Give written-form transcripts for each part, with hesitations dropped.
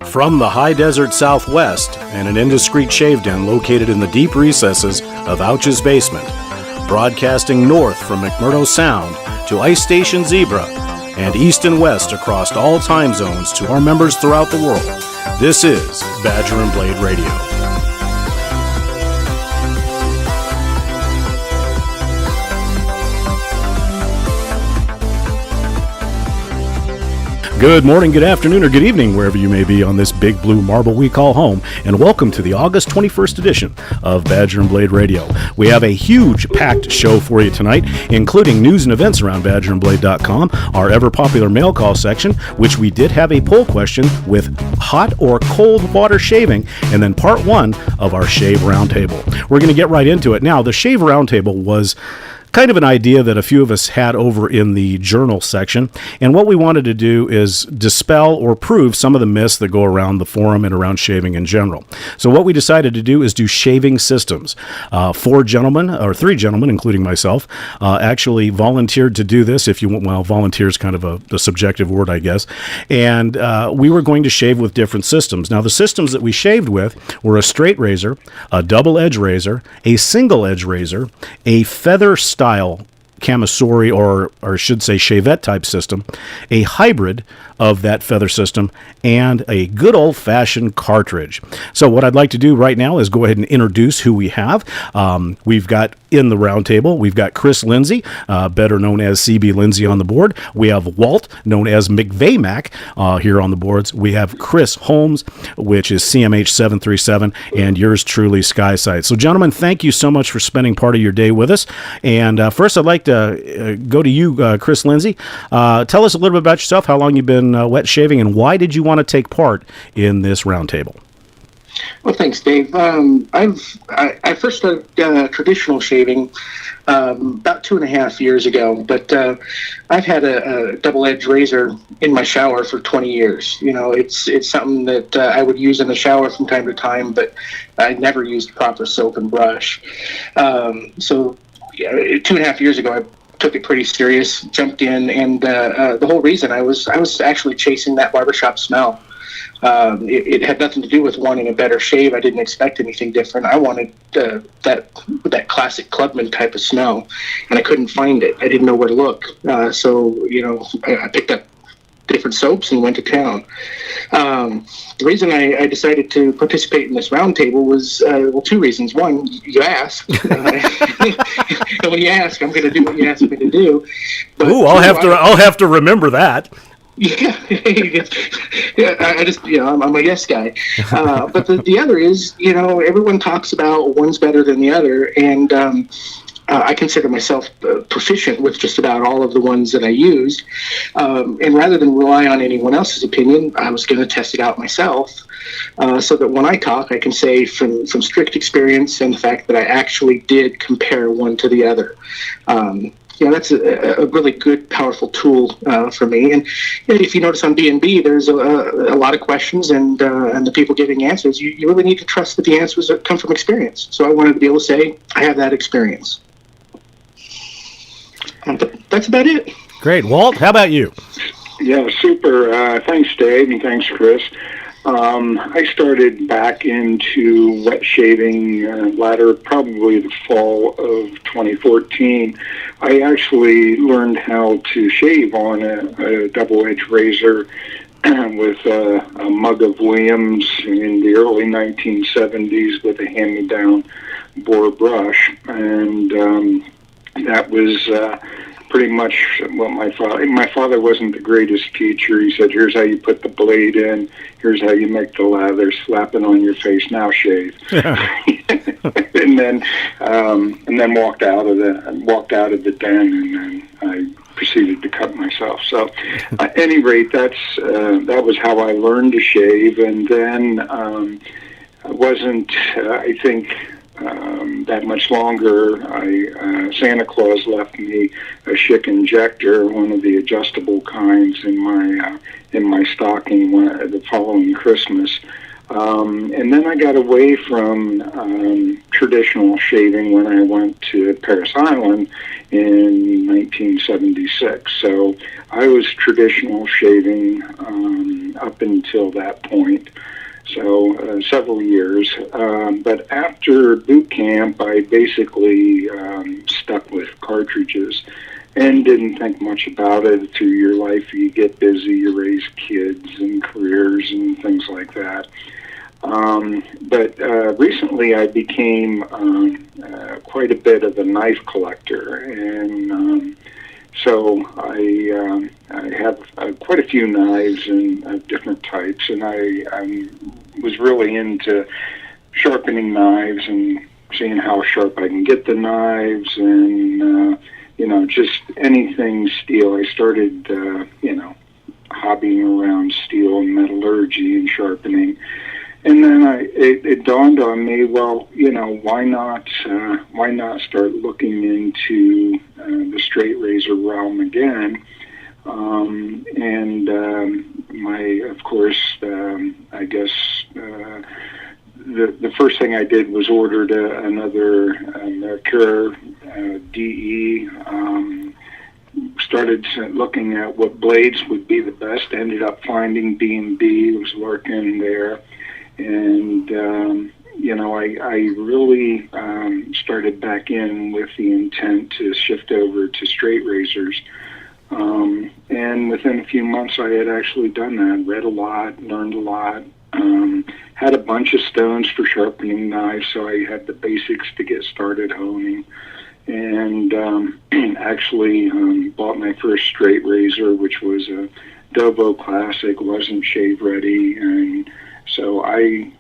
From the high desert southwest and an indiscreet shave den located in the deep recesses of Ouch's basement, broadcasting north from McMurdo Sound to Ice Station Zebra and east and west across all time zones to our members throughout the world, this is Badger and Blade Radio. Good morning, good afternoon, or good evening, wherever you may be on this big blue marble we call home, and welcome to the August 21st edition of Badger and Blade Radio. We have a huge packed show for you tonight, including news and events around badgerandblade.com, our ever-popular mail call section, which we did have a poll question with hot or cold water shaving, and then part one of our Shave Roundtable. We're going to get right into it. Now, the Shave Roundtable was kind of an idea that a few of us had over in the journal section, and what we wanted to do is dispel or prove some of the myths that go around the forum and around shaving in general. So what we decided to do is do shaving systems. Three gentlemen, including myself, actually volunteered to do this. If you want, well, volunteer is kind of a subjective word, I guess. And we were going to shave with different systems. Now, the systems that we shaved with were a straight razor, a double edge razor, a single edge razor, a feather style camisori, or I should say shavette type system, a hybrid of that feather system, and a good old-fashioned cartridge. So what I'd like to do right now is go ahead and introduce who we have. We've got in the roundtable, we've got Chris Lindsay, better known as CB Lindsay on the board. We have Walt, known as McVaymac, here on the boards. We have Chris Holmes, which is CMH737, and yours truly, Skysight. So gentlemen, thank you so much for spending part of your day with us. And first I'd like to go to you, Chris Lindsay. Tell us a little bit about yourself, how long you've been wet shaving, and why did you want to take part in this roundtable? Well, thanks, Dave. I first started traditional shaving about 2.5 years ago, but I've had a double-edged razor in my shower for 20 years. You know, it's something that I would use in the shower from time to time, but I never used proper soap and brush. So 2.5 years ago, I took it pretty serious, jumped in, and the whole reason I was actually chasing that barbershop smell. It had nothing to do with wanting a better shave. I didn't expect anything different. I wanted that classic clubman type of smell, and I couldn't find it. I didn't know where to look. So I picked up different soaps and went to town. The reason I decided to participate in this roundtable was, two reasons. One, you asked. And when you ask, I'm going to do what you asked me to do. But ooh, I'll have to remember that. Yeah, I'm a yes guy. But the other is, everyone talks about one's better than the other, and I consider myself proficient with just about all of the ones that I used. And rather than rely on anyone else's opinion, I was going to test it out myself, so that when I talk, I can say from strict experience and the fact that I actually did compare one to the other. That's a really good, powerful tool for me. And if you notice on B&B, there's a lot of questions, and the people giving answers, you really need to trust that the answers come from experience. So I wanted to be able to say, I have that experience. But that's about it. Great. Walt, how about you? Yeah, super. Thanks, Dave, and thanks, Chris. I started back into wet shaving probably the fall of 2014. I actually learned how to shave on a double-edged razor with a mug of Williams in the early 1970s with a hand-me-down Mohr brush, and that was pretty much what my father wasn't the greatest teacher. He said, here's how you put the blade in, here's how you make the lather, slap it on your face, now shave. and then walked out of the den, and then I proceeded to cut myself. So at any rate, that was how I learned to shave. And then I wasn't, I think, that much longer. Santa Claus left me a Schick injector, one of the adjustable kinds, in my stocking the following Christmas. And then I got away from traditional shaving when I went to Paris Island in 1976. So I was traditional shaving up until that point. So several years. But after boot camp, I basically stuck with cartridges and didn't think much about it. Through your life, you get busy, you raise kids and careers and things like that. But recently I became quite a bit of a knife collector, and so I have quite a few knives and different types, and I was really into sharpening knives and seeing how sharp I can get the knives, and just anything steel. I started hobbying around steel and metallurgy and sharpening. And then it dawned on me, well, why not start looking into the straight razor realm again? Of course, I guess the first thing I did was ordered another Mercure DE. Started looking at what blades would be the best. Ended up finding B&B, was working there. And, I really started back in with the intent to shift over to straight razors. And within a few months, I had actually done that. Read a lot, learned a lot, had a bunch of stones for sharpening knives, so I had the basics to get started honing. And actually bought my first straight razor, which was a Dovo Classic, wasn't shave ready, and so I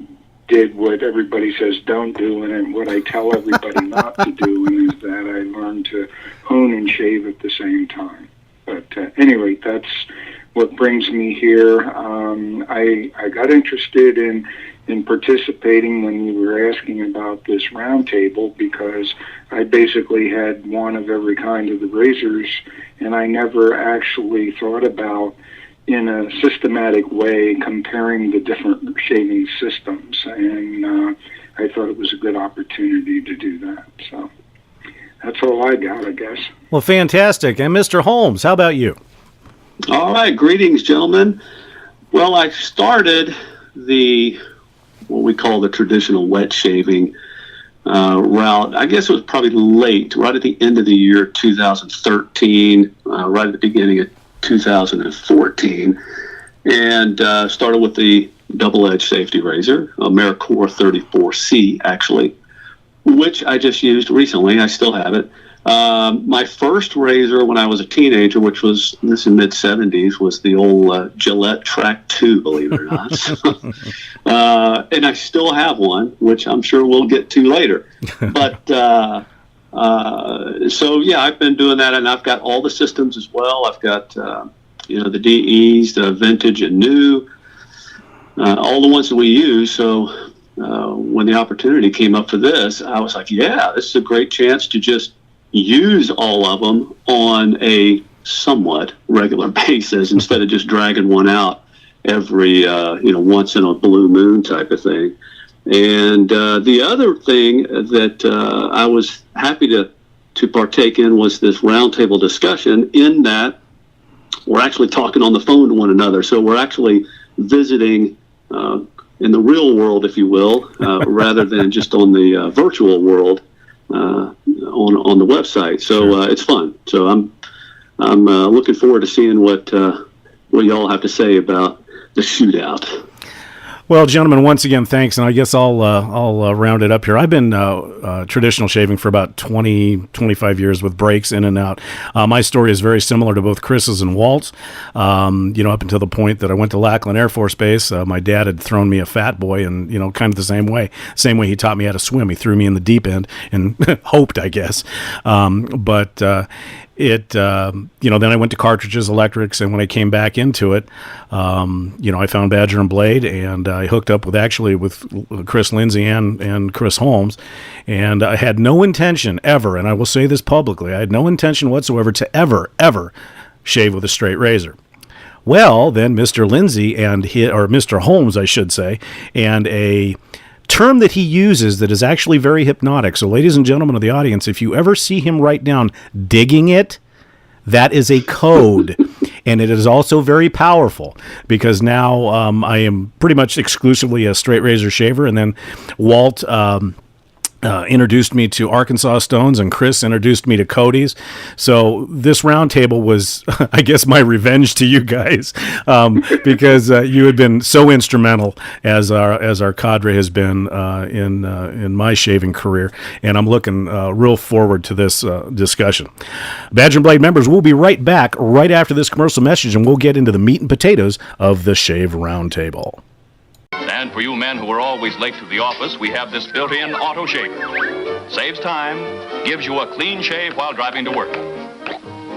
did what everybody says don't do, and what I tell everybody not to do, and is that I learned to hone and shave at the same time. But anyway, that's what brings me here. I got interested in participating when you were asking about this roundtable, because I basically had one of every kind of the razors, and I never actually thought about in a systematic way comparing the different shaving systems, and I thought it was a good opportunity to do that. So that's all I got, I guess. Well, fantastic. And Mr. Holmes, how about you? All right, greetings, gentlemen. Well, I started what we call the traditional wet shaving route. I guess it was probably late, right at the end of the year 2013, right at the beginning of 2014, and started with the double-edged safety razor, a Mohr 34C, actually, which I just used recently. I still have it. My first razor when I was a teenager, which was in the mid-'70s, was the old Gillette Track 2, believe it or not. And I still have one, which I'm sure we'll get to later. But so, yeah, I've been doing that, and I've got all the systems as well. I've got, the DEs, the vintage and new, all the ones that we use. So when the opportunity came up for this, I was like, yeah, this is a great chance to just use all of them on a somewhat regular basis instead of just dragging one out every, once in a blue moon type of thing. And the other thing that I was happy to partake in was this roundtable discussion, in that we're actually talking on the phone to one another. So we're actually visiting in the real world, if you will, rather than just on the virtual world on the website. So it's fun. So I'm looking forward to seeing what y'all have to say about the shootout. Well, gentlemen, once again, thanks, and I guess I'll round it up here. I've been traditional shaving for about 25 years with breaks in and out. My story is very similar to both Chris's and Walt's. Up until the point that I went to Lackland Air Force Base, my dad had thrown me a fat boy, and kind of the same way he taught me how to swim. He threw me in the deep end and hoped, I guess. Then I went to cartridges, electrics, and when I came back into it, I found Badger and Blade, and I hooked up with Chris Lindsay and Chris Holmes, and I had no intention ever, and I will say this publicly, I had no intention whatsoever to ever shave with a straight razor. Well, then Mr. Lindsay or Mr. Holmes, I should say, and a term that he uses that is actually very hypnotic. So, ladies and gentlemen of the audience, if you ever see him write down digging it, that is a code. And it is also very powerful because now I am pretty much exclusively a straight razor shaver. And then Walt introduced me to Arkansas Stones, and Chris introduced me to Cody's. So this roundtable was, I guess, my revenge to you guys, because you had been so instrumental as our cadre has been in my shaving career, and I'm looking real forward to this discussion. Badger and Blade members, we'll be right back right after this commercial message, and we'll get into the meat and potatoes of the Shave Roundtable. And for you men who are always late to the office, we have this built-in auto shaver. Saves time, gives you a clean shave while driving to work.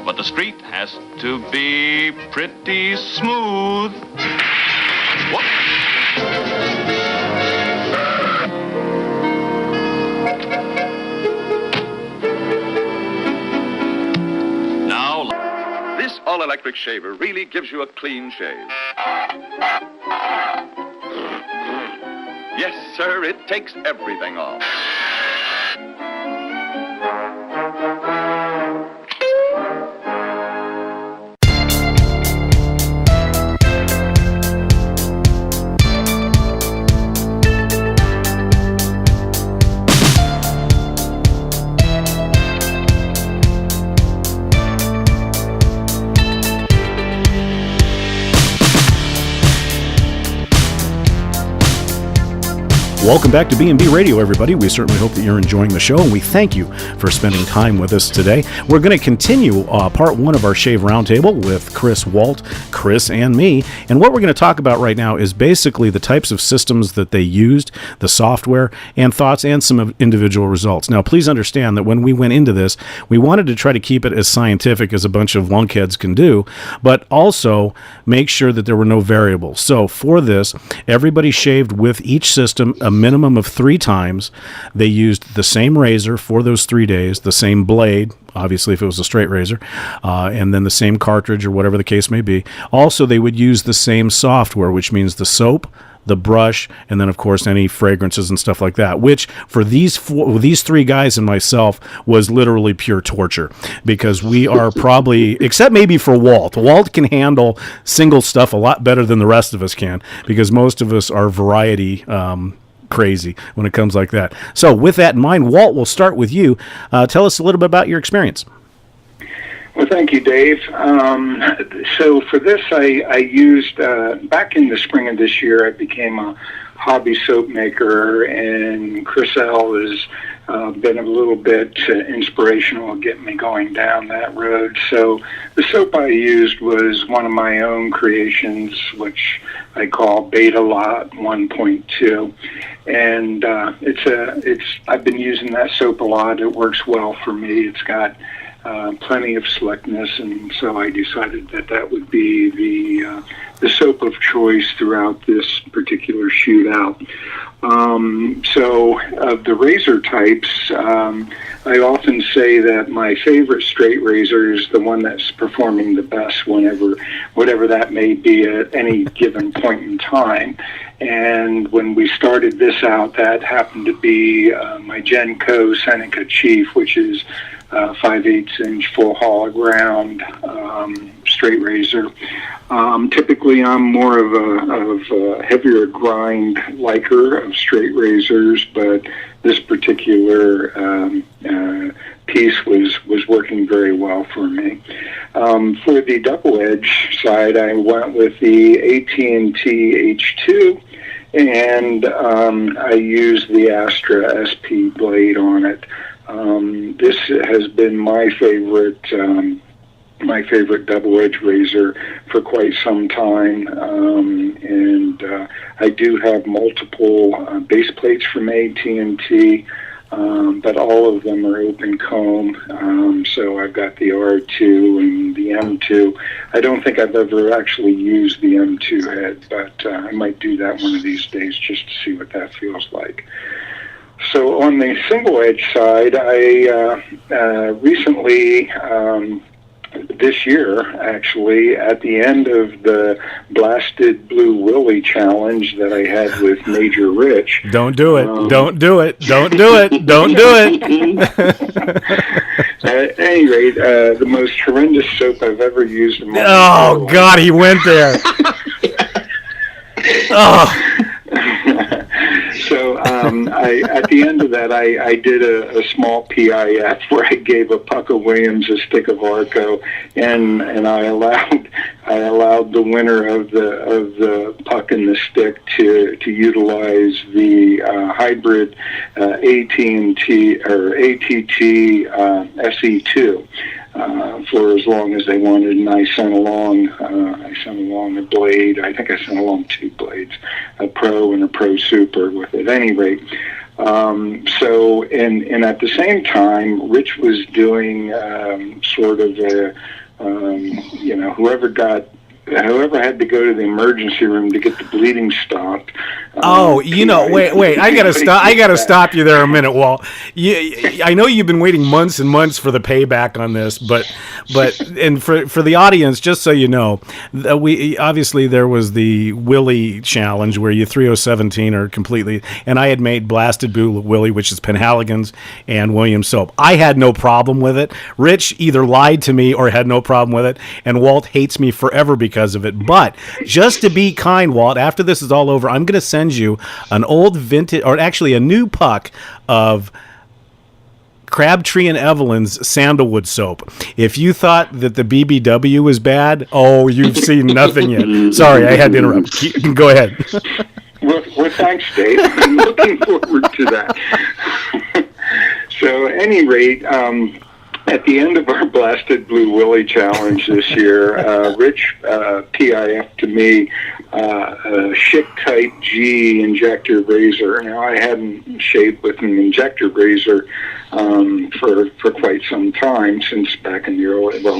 But the street has to be pretty smooth. Whoop. Now, this all-electric shaver really gives you a clean shave. Yes, sir, it takes everything off. Welcome back to B&B Radio, everybody. We certainly hope that you're enjoying the show, and we thank you for spending time with us today. We're going to continue part one of our Shave Roundtable with Chris, Walt, Chris, and me. And what we're going to talk about right now is basically the types of systems that they used, the software, and thoughts, and some individual results. Now, please understand that when we went into this, we wanted to try to keep it as scientific as a bunch of lunkheads can do, but also make sure that there were no variables. So for this, everybody shaved with each system a minimum of 3 times. They used the same razor for those 3 days, the same blade, obviously if it was a straight razor, and then the same cartridge or whatever the case may be. Also, they would use the same software, which means the soap, the brush, and then of course any fragrances and stuff like that, which for these 3 guys and myself was literally pure torture, because we are probably, except maybe for Walt can handle single stuff a lot better than the rest of us can, because most of us are variety crazy when it comes like that. So with that in mind, Walt, we'll start with you. Tell us a little bit about your experience. Well, thank you, Dave. So for this, I used, back in the spring of this year, I became a hobby soap maker, and Chris L. has been a little bit inspirational, getting me going down that road. So the soap I used was one of my own creations, which I call Beta Lot 1.2. And I've been using that soap a lot. It works well for me. It's got plenty of slickness, and so I decided that would be the soap of choice throughout this particular shootout. So of the razor types, I often say that my favorite straight razor is the one that's performing the best whatever that may be at any given point in time. And when we started this out, that happened to be my Genco Seneca Chief, which is 5/8 inch full hog round straight razor. Typically, I'm more of a heavier grind liker of straight razors, but this particular piece was working very well for me. For the double edge side, I went with the AT&T H2, and I used the Astra SP blade on it. This has been my favorite double-edged razor for quite some time, and I do have multiple base plates from AT&T, but all of them are open comb, so I've got the R2 and the M2. I don't think I've ever actually used the M2 head, but I might do that one of these days just to see what that feels like. So on the single edge side, I recently this year, actually, at the end of the Blasted Blue Willie challenge that I had with Major Rich. Don't do it. Don't do it. Don't do it. Don't do it. At any rate, the most horrendous soap I've ever used in my Oh, life. God, he went there. Oh. So at the end of that, I did a small PIF where I gave a puck of Williams a stick of Arco, and I allowed the winner of the puck and the stick to utilize the hybrid AT&T or ATT SE2. For as long as they wanted, and I sent along a blade. I think I sent along 2 blades, a Pro and a Pro Super with it. At any rate, so and at the same time, Rich was doing sort of a whoever had to go to the emergency room to get the bleeding stopped. Wait! I gotta stop you there a minute, Walt. I know you've been waiting months and months for the payback on this, but and for the audience, just so you know, we obviously there was the Willie challenge where you 3017 are completely, and I had made Blasted Blue Willie, which is Penhaligon's and Williams soap. I had no problem with it. Rich either lied to me or had no problem with it, and Walt hates me forever because of it. But just to be kind, Walt, after this is all over, I'm going to send you an old vintage, or actually a new puck of Crabtree and Evelyn's sandalwood soap. If you thought that the BBW was bad, you've seen nothing yet. Sorry, I had to interrupt. Go ahead. Well, thanks, Dave. I'm looking forward to that. So, at any rate, at the end of our Blasted Blue Willie challenge this year, Rich PIF to me a Schick Type G injector razor. Now, I hadn't shaved with an injector razor for quite some time, since back in the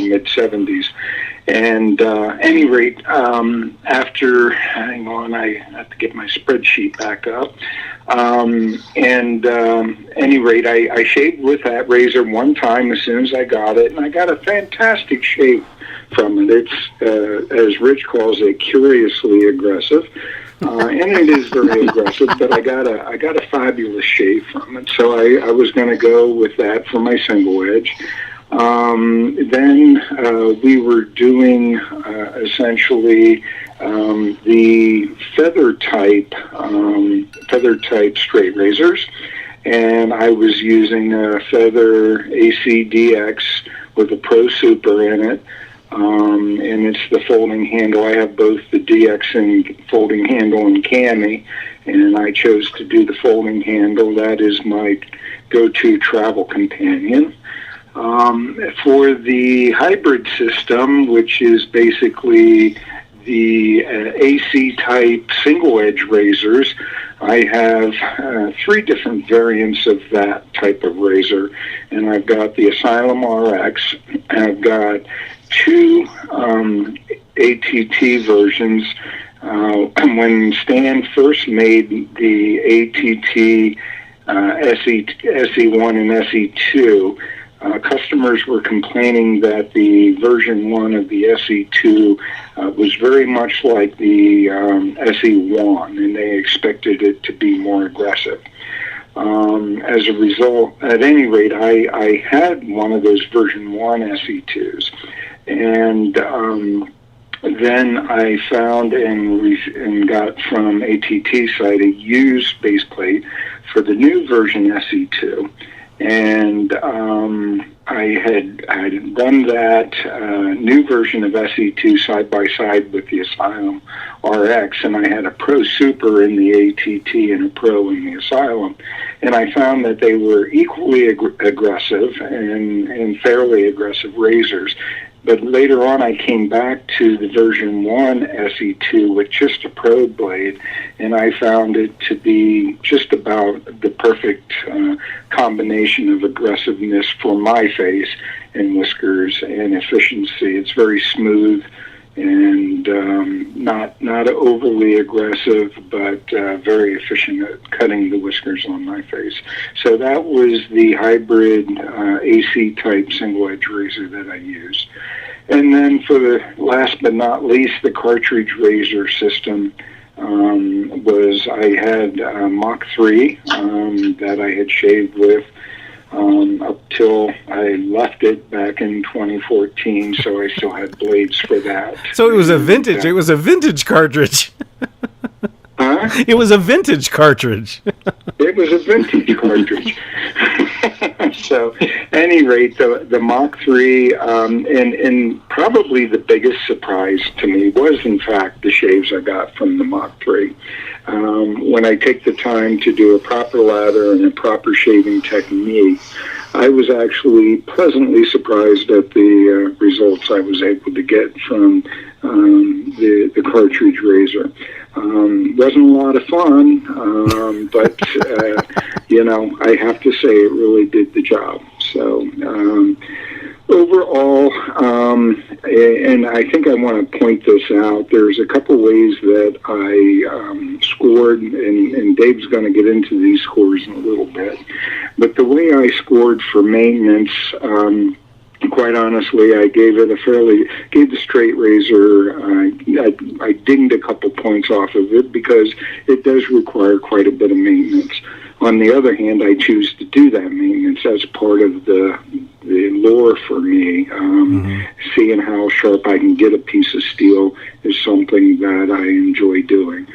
mid-'70s. And any rate, after, hang on, I have to get my spreadsheet back up. Any rate, I shaved with that razor one time as soon as I got it, and I got a fantastic shave from it. It's, as Rich calls it, curiously aggressive. And it is very aggressive, but I got a fabulous shave from it. So I was going to go with that for my single edge. Then we were doing essentially the feather type straight razors, and I was using a Feather ACDX with a Pro Super in it. And it's the folding handle. I have both the DX and folding handle and cami, and I chose to do the folding handle. That is my go-to travel companion. For the hybrid system, which is basically the AC type single edge razors, I have 3 different variants of that type of razor, and I've got the Asylum RX, I've got 2 ATT versions. When Stan first made the ATT SE1 and SE2, customers were complaining that the version 1 of the SE2 was very much like the SE1, and they expected it to be more aggressive. As a result, at any rate, I had one of those version 1 SE2s, and then I found and got from ATT site a used base plate for the new version SE2. And I had done that new version of SE2 side by side with the Asylum RX, and I had a Pro Super in the ATT and a Pro in the Asylum, and I found that they were equally aggressive and fairly aggressive razors. But later on, I came back to the version 1 SE2 with just a probe blade, and I found it to be just about the perfect combination of aggressiveness for my face and whiskers and efficiency. It's very smooth and not overly aggressive, but very efficient at cutting the whiskers on my face. So that was the hybrid AC type single edge razor that I used. And then for the last but not least, the cartridge razor system I had Mach 3 that I had shaved with up till I left it back in 2014, so I still had blades for that. So it was a vintage cartridge. Huh? It was a vintage cartridge. It was a vintage cartridge. So, at any rate, the Mach 3, and probably the biggest surprise to me was, in fact, the shaves I got from the Mach 3. When I take the time to do a proper lather and a proper shaving technique, I was actually pleasantly surprised at the results I was able to get from the cartridge razor. Wasn't a lot of fun, but I have to say it really did the job. So overall, and I think I want to point this out, there's a couple ways that I scored, and Dave's going to get into these scores in a little bit, but the way I scored for maintenance, quite honestly, I gave the straight razor, I dinged a couple points off of it because it does require quite a bit of maintenance. On the other hand, I choose to do that maintenance as part of the lure for me. Seeing how sharp I can get a piece of steel is something that I enjoy doing.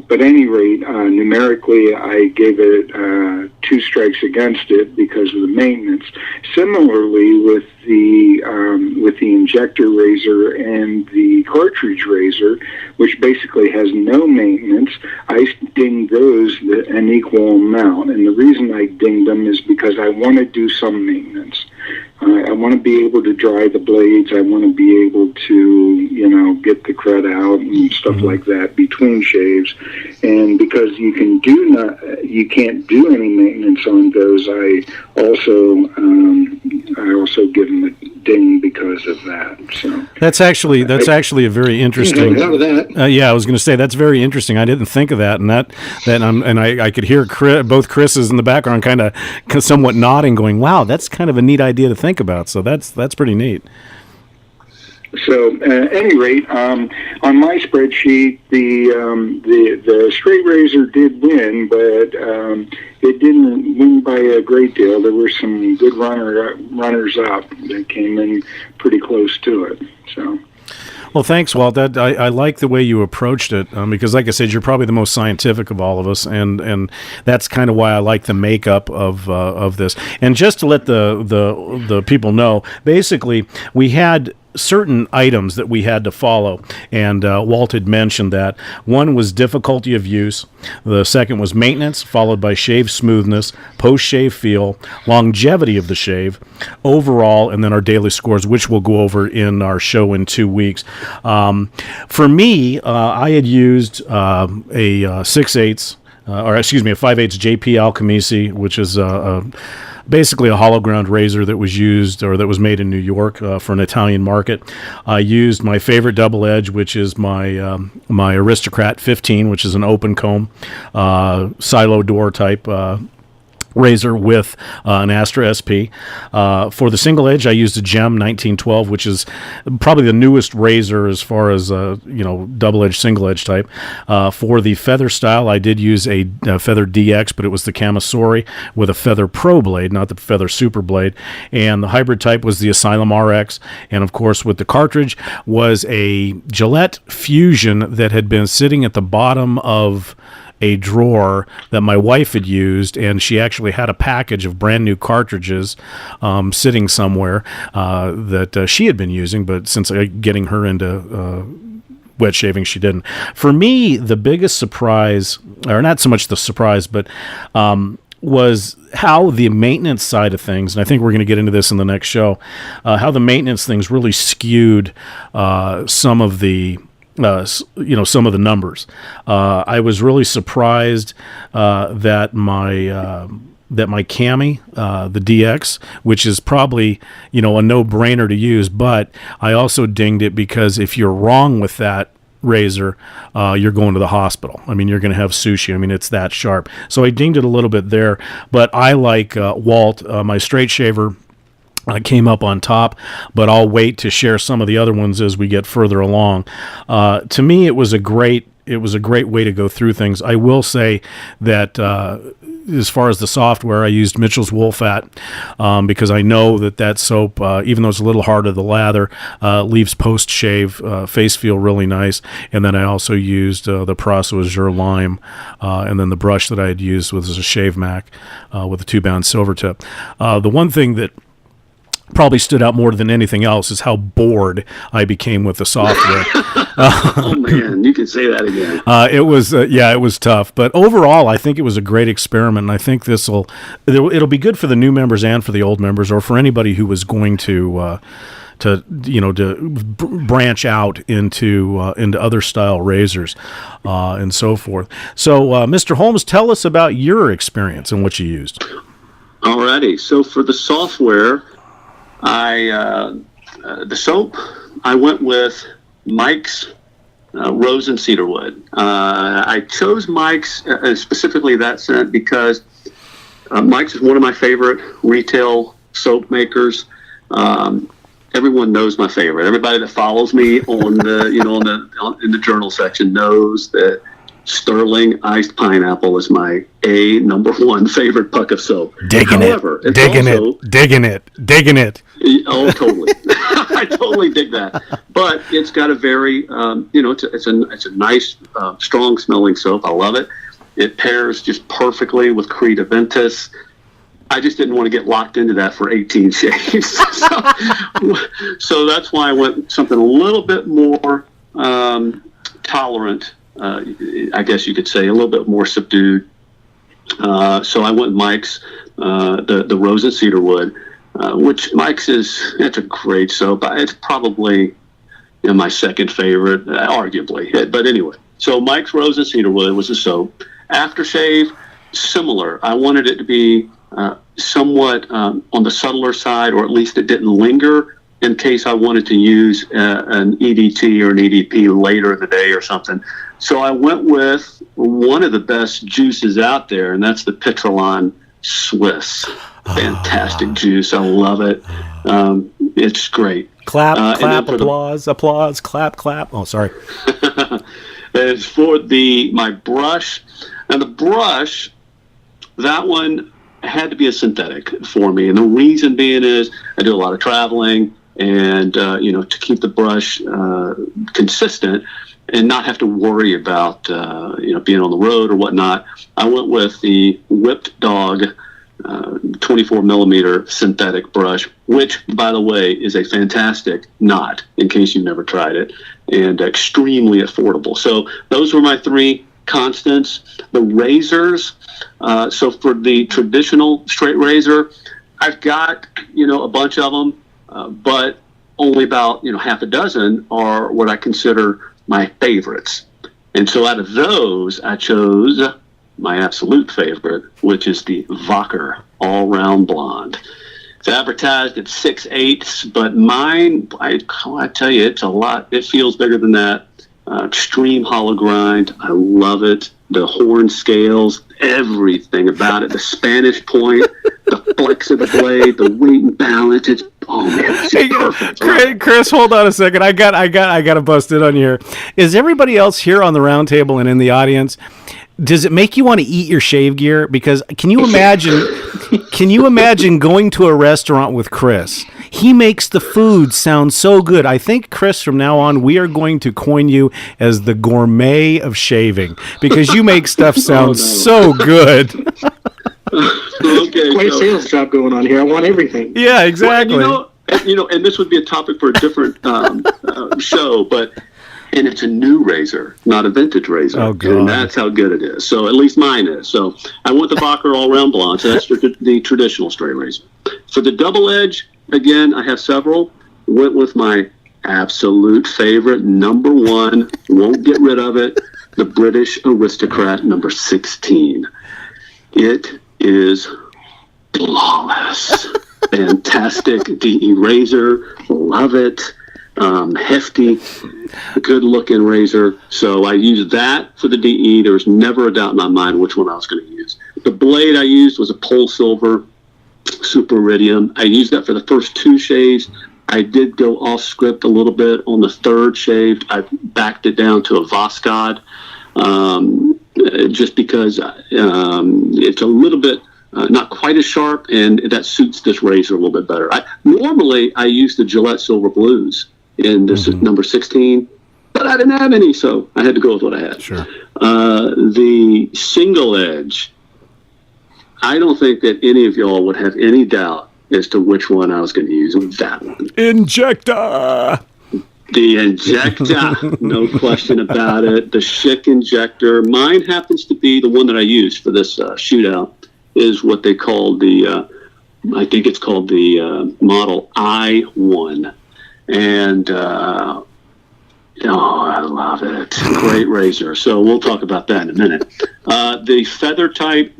But at any rate, numerically, I gave it 2 strikes against it because of the maintenance. Similarly, with the injector razor and the cartridge razor, which basically has no maintenance, I dinged those an equal amount. And the reason I dinged them is because I want to do some maintenance. I want to be able to dry the blades. I want to be able to, get the crud out and stuff like that between shaves. And because you can't do any maintenance on those, I also give them a ding because of that. So that's actually a very interesting. I was going to say that's very interesting. I didn't think of that, and I could hear both Chris's in the background kind of somewhat nodding, going, "Wow, that's kind of a neat idea to think about." So that's pretty neat. So, at any rate, on my spreadsheet, the straight razor did win, but it didn't win by a great deal. There were some good runners up that came in pretty close to it. So. Well, thanks, Walt. I like the way you approached it because, like I said, you're probably the most scientific of all of us, and that's kind of why I like the makeup of this. And just to let the people know, basically, we had certain items that we had to follow, and Walt had mentioned that. One was difficulty of use, the second was maintenance, followed by shave smoothness, post-shave feel, longevity of the shave, overall, and then our daily scores, which we'll go over in our show in 2 weeks. For me, I had used a 6/8 a 5/8 JP Alchemisi, which is basically a hollow ground razor that was used or that was made in New York for an Italian market. I used my favorite double edge, which is my Aristocrat 15, which is an open comb silo door type razor with an Astra SP. For the single edge, I used a Gem 1912, which is probably the newest razor as far as double edge, single edge type. For the feather style, I did use a Feather DX, but it was the Camisori with a Feather Pro blade, not the Feather Super blade. And the hybrid type was the Asylum RX. And of course, with the cartridge was a Gillette Fusion that had been sitting at the bottom of a drawer that my wife had used, and she actually had a package of brand new cartridges sitting somewhere that she had been using, but since getting her into wet shaving, she didn't. For me, the biggest surprise, or not so much the surprise, but was how the maintenance side of things, and I think we're going to get into this in the next show, how the maintenance things really skewed some of the some of the numbers. I was really surprised that my Cami, the DX, which is probably a no-brainer to use, but I also dinged it because if you're wrong with that razor, you're going to the hospital. I mean, you're going to have sushi. I mean, it's that sharp. So I dinged it a little bit there, but I like Walt, my straight shaver. came up on top, but I'll wait to share some of the other ones as we get further along. To me, it was a great way to go through things. I will say that as far as the software, I used Mitchell's Wool Fat because I know that soap, even though it's a little harder to lather, leaves post-shave face feel really nice. And then I also used the Prosso Azure Lime, and then the brush that I had used was a Shave Mac with a 2-pound silver tip. The one thing that probably stood out more than anything else is how bored I became with the software. Oh man, you can say that again. It was tough, but overall, I think it was a great experiment, and I think it'll be good for the new members and for the old members, or for anybody who was going to branch out into other style razors and so forth. So, Mr. Holmes, tell us about your experience and what you used. Alrighty, so for the software, the soap, I went with Mike's Rose and Cedarwood. I chose Mike's specifically that scent because Mike's is one of my favorite retail soap makers. Everyone knows my favorite. Everybody that follows me on the in the journal section knows that Sterling Iced Pineapple is my number one favorite puck of soap. Digging it. Oh, totally. I totally dig that. But it's got a very, it's a nice, strong smelling soap. I love it. It pairs just perfectly with Creed Aventus. I just didn't want to get locked into that for 18 shaves. So that's why I went something a little bit more tolerant. I guess you could say a little bit more subdued. So I went Mike's, the Rose and Cedarwood, which Mike's it's a great soap. It's probably my second favorite, arguably. But anyway, so Mike's Rose and Cedarwood was a soap. Aftershave, similar. I wanted it to be somewhat on the subtler side, or at least it didn't linger in case I wanted to use an EDT or an EDP later in the day or something. So I went with one of the best juices out there, and that's the Petrolon Swiss. Fantastic juice. I love it. It's great. Clap, applause, clap. Oh, sorry. As for my brush, and the brush, that one had to be a synthetic for me. And the reason being is I do a lot of traveling, and, to keep the brush consistent and not have to worry about, being on the road or whatnot, I went with the Whipped Dog 24 millimeter synthetic brush, which, by the way, is a fantastic knot, in case you've never tried it, and extremely affordable. So those were my three constants. The razors, so for the traditional straight razor, I've got, a bunch of them, but only about, half a dozen are what I consider my favorites. And so out of those, I chose my absolute favorite, which is the Wacker All-Round Blonde. It's advertised at 6/8, but mine, I tell you, it's a lot. It feels bigger than that. Extreme hollow grind. I love it. The horn scales, everything about it. The Spanish point, the flex of the blade, the weight and balance. It's perfect. Chris, hold on a second. I got to bust it on you here. Is everybody else here on the round table and in the audience? Does it make you want to eat your shave gear? Because can you imagine going to a restaurant with Chris? He makes the food sound so good. I think, Chris, from now on, we are going to coin you as the gourmet of shaving, because you make stuff sound so good. Okay, quite a sales job going on here. I want everything. Yeah, exactly. Well, and this would be a topic for a different show, but. And it's a new razor, not a vintage razor. Oh, God. And that's how good it is. So at least mine is. So I went the Wacker All-Round Blonde. So that's the traditional straight razor. For the double edge, again, I have several. Went with my absolute favorite, number one, won't get rid of it, the British Aristocrat number 16. It is flawless. Fantastic DE razor. Love it. Hefty, good-looking razor. So I used that for the DE. There was never a doubt in my mind which one I was going to use. The blade I used was a Pole Silver. Super Iridium. I used that for the first 2 shaves. I did go off script a little bit on the 3rd shave. I backed it down to a Voskhod, just because it's a little bit not quite as sharp, and that suits this razor a little bit better. Normally I use the Gillette Silver Blues in this number 16, but I didn't have any, so I had to go with what I had. Sure. The single edge, I don't think that any of y'all would have any doubt as to which one I was going to use. That one. Injector! The Injector, no question about it. The Schick Injector. Mine happens to be the one that I used for this shootout, is what they call the, I think it's called the Model I-1. And, I love it. Great razor. So we'll talk about that in a minute. The feather type,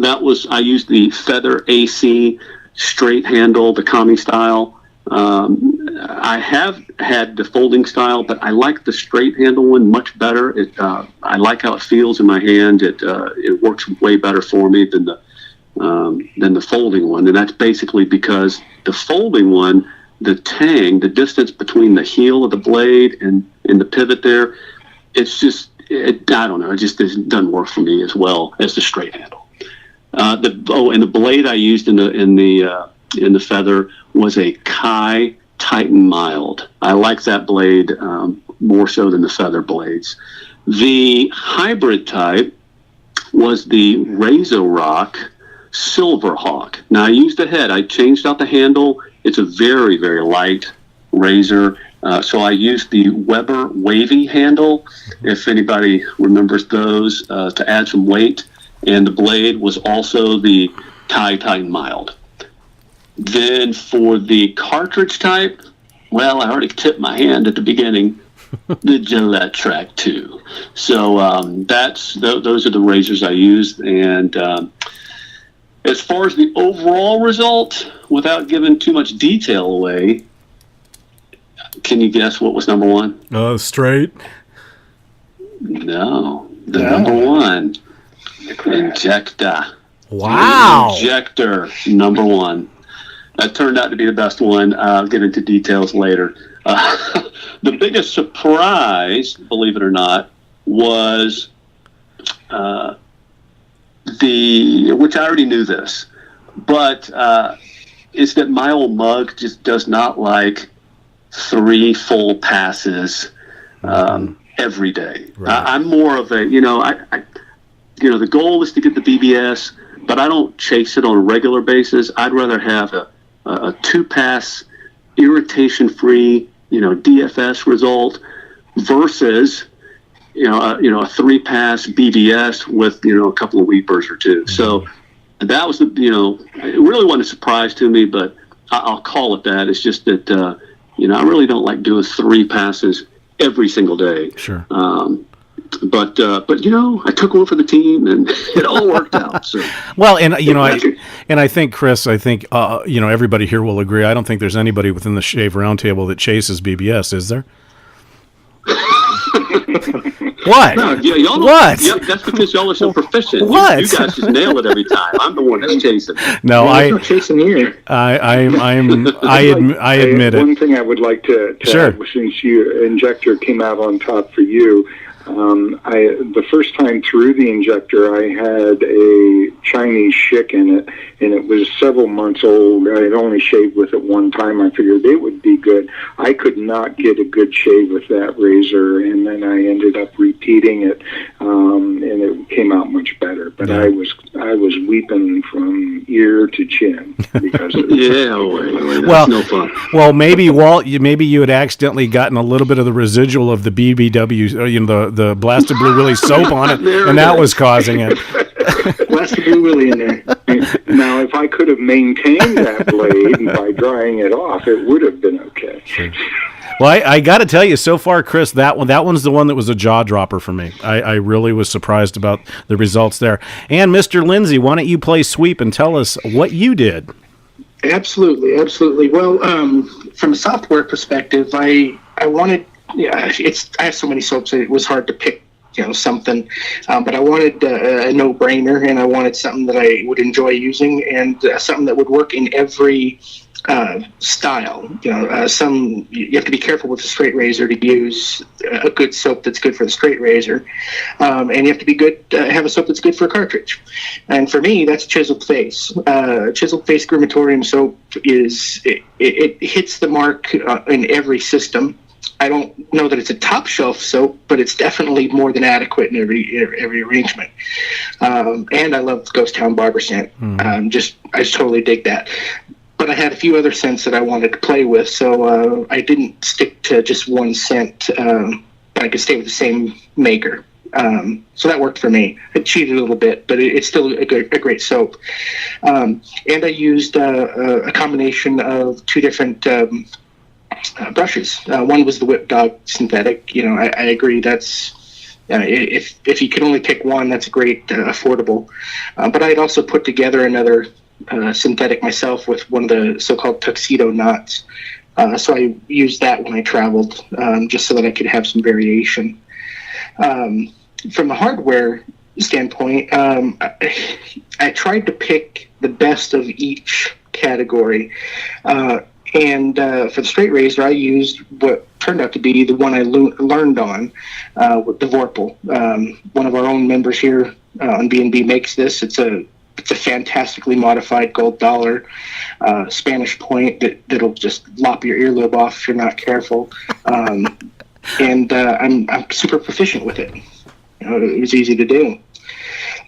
I used the Feather AC straight handle, the Kami style. I have had the folding style, but I like the straight handle one much better. I like how it feels in my hand. It works way better for me than the folding one, and that's basically because the folding one, the tang, the distance between the heel of the blade and the pivot there, it's just, I don't know, it doesn't work for me as well as the straight handle. And the blade I used in the feather was a Kai Titan Mild. I like that blade more so than the feather blades. The hybrid type was the Razor-Rock Silverhawk. Now I used the head. I changed out the handle. It's a very, very light razor. So I used the Weber Wavy handle, if anybody remembers those, to add some weight. And the blade was also the Kai Titan Mild. Then for the cartridge type, well, I already tipped my hand at the beginning, the Gillette Track 2. So those are the razors I used. And as far as the overall result, without giving too much detail away, can you guess what was number 1? Straight? No. Number 1. Injector. Wow. Injector, number 1. That turned out to be the best one. I'll get into details later. The biggest surprise, believe it or not, was which I already knew this, but is that my old mug just does not like 3 full passes every day. Right. I'm more of a, the goal is to get the BBS, but I don't chase it on a regular basis. I'd rather have a 2-pass, irritation-free, DFS result versus, a 3-pass BBS with, a couple of weepers or 2. Mm-hmm. So that was it really wasn't a surprise to me, but I'll call it that. It's just that, I really don't like doing 3 passes every single day. Sure. But I took one for the team, and it all worked out. So. Well, and I think, Chris, everybody here will agree. I don't think there's anybody within the Shave Roundtable that chases BBS, is there? What? No, y'all what? Yep, that's because y'all are so proficient. What? You guys just nail it every time. I'm the one that's chasing. No, I'm not chasing here. I admit it. One thing I would like to sure. add, since your Injector came out on top for you, the first time through the Injector, I had a Chinese Schick in it, and it was several months old. I had only shaved with it one time. I figured they would be good. I could not get a good shave with that razor, and then I ended up repeating it, and it came out much better. But yeah. I was weeping from ear to chin because of it. Well, no fun. Well, maybe Walt, you had accidentally gotten a little bit of the residual of the BBW, the Blasted Blue Willy soap on it, and that was causing it. Blasted Blue Willy in there. Now, if I could have maintained that blade by drying it off, it would have been okay. Sure. Well, I got to tell you, so far, Chris, that one's the one that was a jaw dropper for me. I really was surprised about the results there. And Mr. Lindsay, why don't you play sweep and tell us what you did? Absolutely. Well, from a software perspective, I wanted. I have so many soaps that it was hard to pick something. But I wanted a no-brainer, and I wanted something that I would enjoy using, and something that would work in every style. Some you have to be careful with a straight razor to use a good soap that's good for the straight razor, and you have to be good have a soap that's good for a cartridge. And for me, that's chiseled face. Chiseled face crematorium soap it hits the mark in every system. I don't know that it's a top shelf soap, but it's definitely more than adequate in every arrangement. And I love Ghost Town Barber scent. I just totally dig that. But I had a few other scents that I wanted to play with, so I didn't stick to just one scent, but I could stay with the same maker. So that worked for me. I cheated a little bit, but it's still a great soap. And I used a combination of two different brushes. One was the Whip Dog synthetic. I agree that's if you can only pick one, that's great, affordable. But I'd also put together another synthetic myself with one of the so-called tuxedo knots. So I used that when I traveled, just so that I could have some variation. From the hardware standpoint, I tried to pick the best of each category. And for the straight razor, I used what turned out to be the one I learned on, with the Vorpal. One of our own members here on B&B makes this. It's a fantastically modified gold dollar Spanish point that'll just lop your earlobe off if you're not careful. And I'm super proficient with it. It was easy to do.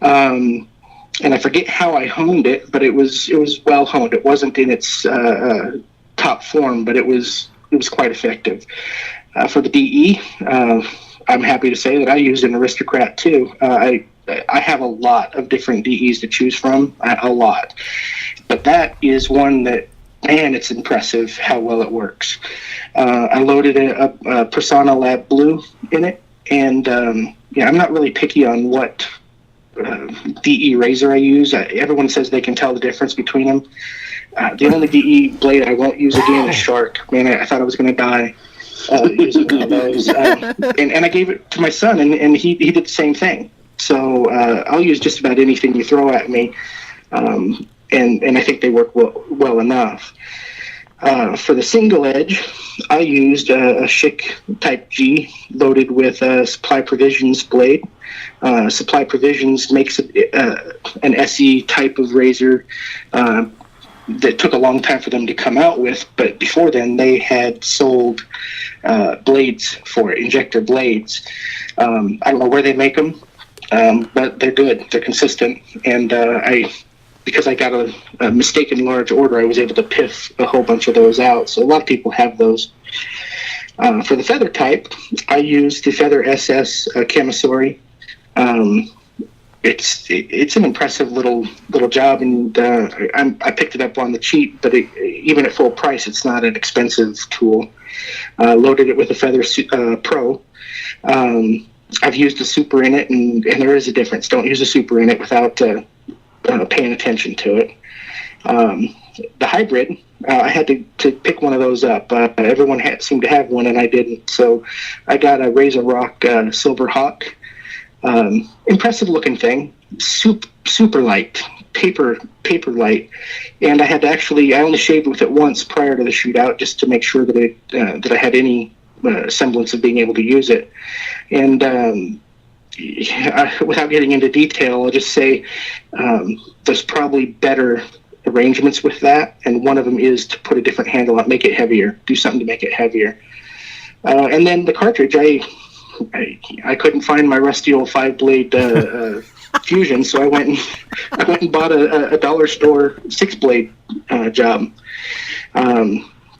And I forget how I honed it, but it was well honed. It wasn't in its top form, but it was quite effective. For the DE, I'm happy to say that I used an Aristocrat too. I have a lot of different DEs to choose from, a lot. But that is one that, man, it's impressive how well it works. I loaded a Persona Lab Blue in it, and I'm not really picky on what DE razor I use. Everyone says they can tell the difference between them. The only DE blade I won't use again is Shark. Man, I thought I was going to die using one of those. And I gave it to my son, and he did the same thing. So I'll use just about anything you throw at me, and I think they work well enough. For the single edge, I used a Schick Type G loaded with a Supply Provisions blade. Supply Provisions makes an SE type of razor that took a long time for them to come out with, but before then they had sold blades for it, injector blades. I don't know where they make them, but they're good, they're consistent, and because I got a mistaken large order, I was able to piff a whole bunch of those out. So a lot of people have those. For the feather type, I used the Feather SS Camisori. It's an impressive little job, and I picked it up on the cheap, but even at full price, it's not an expensive tool. Loaded it with a Feather Pro. I've used a super in it, and there is a difference. Don't use a super in it without paying attention to it. The hybrid, I had to pick one of those up. Everyone seemed to have one, and I didn't. So I got a Razor Rock Silver Hawk. Impressive looking thing, super light, paper light, and I had to I only shaved with it once prior to the shootout just to make sure that I had any semblance of being able to use it. And without getting into detail, I'll just say there's probably better arrangements with that, and one of them is to put a different handle on, make it heavier, do something to make it heavier. And then the cartridge, I couldn't find my rusty old 5-blade Fusion, so I went and bought a dollar store 6-blade job.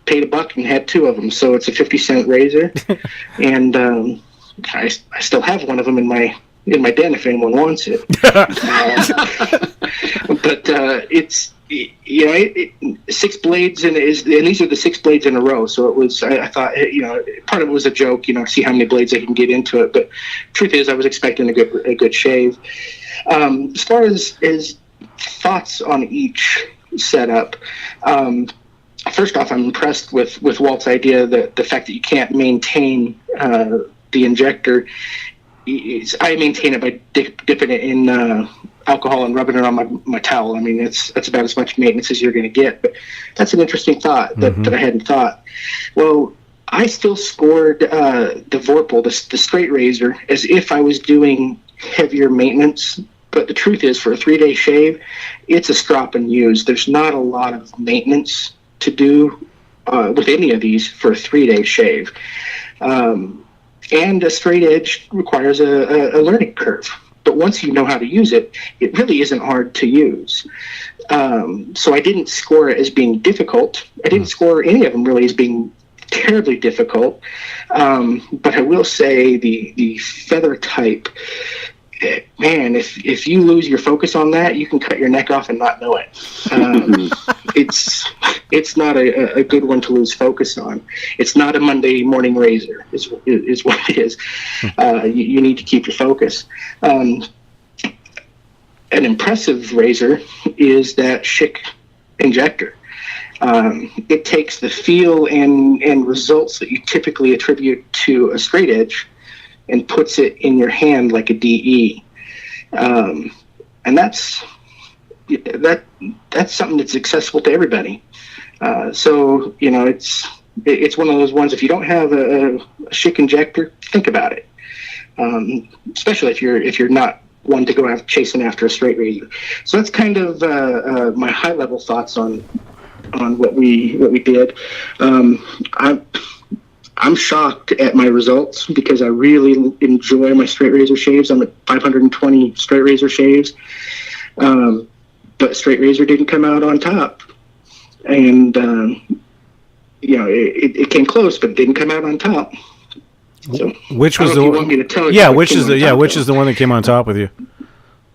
Paid $1 and had 2 of them, so it's a 50-cent razor, and I still have one of them in my den if anyone wants it. But it's 6 blades, and these are the 6 blades in a row. So it was. I thought part of it was a joke, see how many blades I can get into it. But truth is, I was expecting a good shave. As far as thoughts on each setup. First off, I'm impressed with Walt's idea that the fact that you can't maintain the injector. I maintain it by dipping it in alcohol and rubbing it on my towel. I mean, that's about as much maintenance as you're going to get. But that's an interesting thought that I hadn't thought. Well, I still scored the Vorpal, the straight razor, as if I was doing heavier maintenance. But the truth is, for a 3-day shave, it's a strop and use. There's not a lot of maintenance to do with any of these for a 3-day shave. And a straight edge requires a learning curve. But once you know how to use it, it really isn't hard to use. So I didn't score it as being difficult. I didn't score any of them really as being terribly difficult. But I will say the feather type, man, if you lose your focus on that, you can cut your neck off and not know it. It's not a good one to lose focus on. It's not a Monday morning razor, is what it is. You need to keep your focus. An impressive razor is that Schick injector. It takes the feel and results that you typically attribute to a straight edge and puts it in your hand like a DE. And that's something that's accessible to everybody. So, you know, it's one of those ones, if you don't have a Schick injector, think about it. Especially if you're not one to go chasing after a straight razor. So that's kind of my high level thoughts on what we did. I'm shocked at my results because I really enjoy my straight razor shaves. I'm at 520 straight razor shaves. But straight razor didn't come out on top. And, you know, it came close, but it didn't come out on top. So, which was the one? Want me to tell you which is the one that came on top with you?